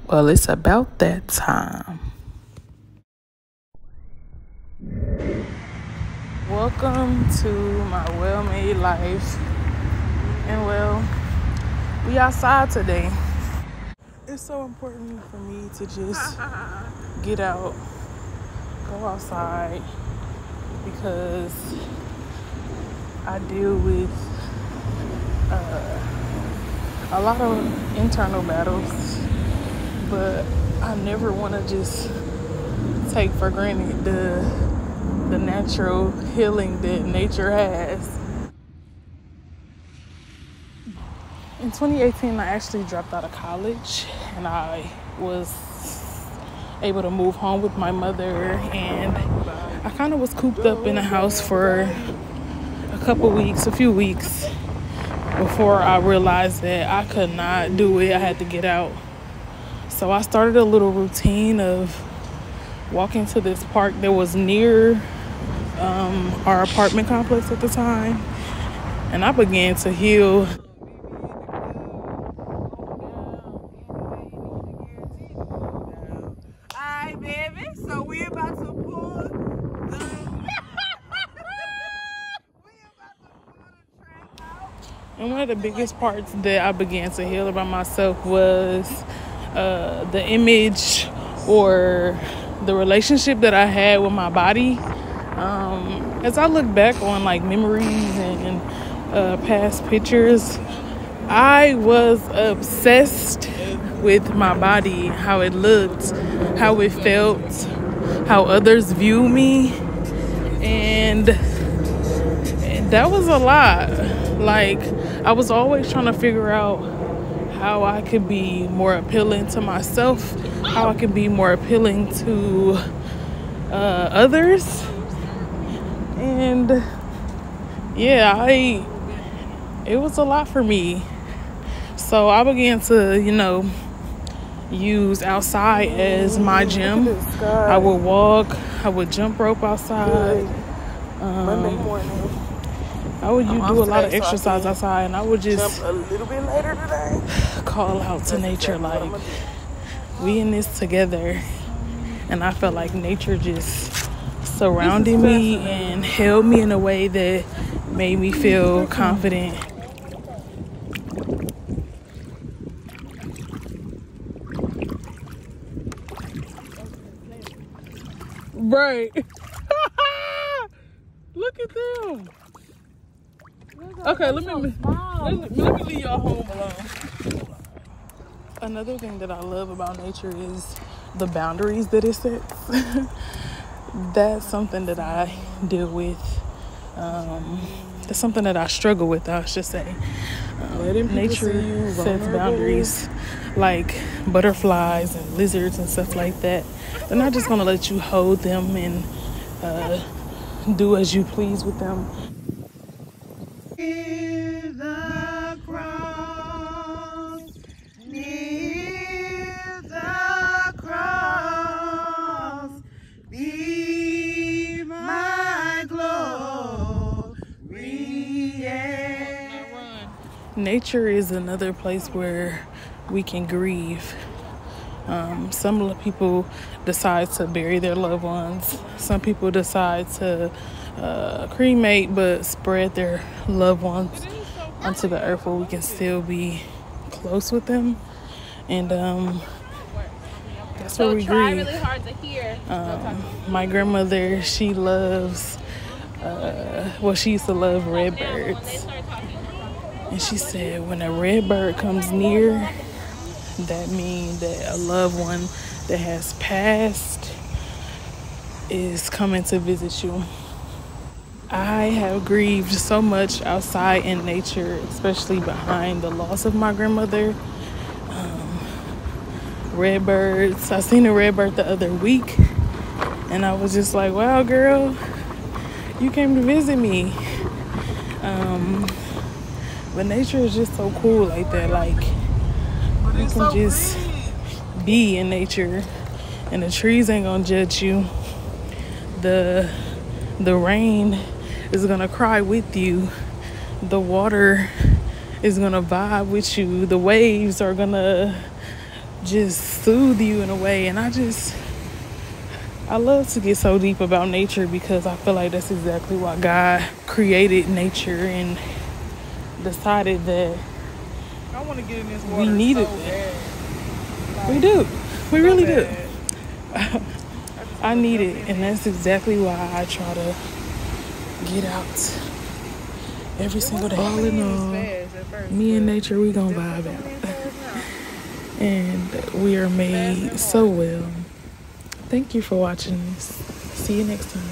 Well, it's about that time. Welcome to my well-made life. And well, we outside today. It's so important for me to just get out, go outside, because I deal with a lot of internal battles, but I never want to just take for granted the natural healing that nature has. In 2018, I actually dropped out of college, and I was able to move home with my mother, and I kind of was cooped up in the house for a few weeks before I realized that I could not do it. I had to get out. So I started a little routine of walking to this park that was near our apartment complex at the time, and I began to heal. Alright, baby, so we about to pull the track out. And one of the biggest parts that I began to heal about myself was the image or the relationship that I had with my body. As I look back on like memories and past pictures, I was obsessed with my body, how it looked, how it felt, how others view me, and that was a lot. Like, I was always trying to figure out how I could be more appealing to myself, how I could be more appealing to others. And yeah, it was a lot for me. So I began to, use outside as my gym. I would walk, I would jump rope outside. Monday morning. I would do a lot of exercise outside, and I would just Jump a little bit later today. call out to nature like, we in this together. And I felt like nature just surrounded me and held me in a way that made me feel confident. Right. Look at them. Okay, let me leave y'all home alone. Another thing that I love about nature is the boundaries that it sets. That's something that I deal with. That's something that I struggle with, I should say. Nature sets boundaries, like butterflies and lizards and stuff like that. They're not just going to let you hold them and do as you please with them. Near the cross, near the cross, be my glory. Nature is another place where we can grieve. Some of the people decide to bury their loved ones. Some people decide to cremate but spread their loved ones onto the earth where we can still be close with them. And that's where we grieve. Really hard to hear. My grandmother, she loves, she used to love red birds. And she said when a red bird comes near, that means that a loved one that has passed is coming to visit you. I have grieved so much outside in nature, especially behind the loss of my grandmother. Red birds. I seen a red bird the other week, and I was just like, wow, girl, you came to visit me. But nature is just so cool like that. Like, you can just be in nature, and the trees ain't gonna judge you. The rain is gonna cry with you. The water is gonna vibe with you. The waves are gonna just soothe you in a way. And I love to get so deep about nature because I feel like that's exactly why God created nature and decided that I want to get in this water. we needed so it. bad. We do. We really do. Bad. I need it. And that's exactly why I try to get out every single day. All in all, me and nature, we gonna vibe out. And we are made so well. Thank you for watching this. See you next time.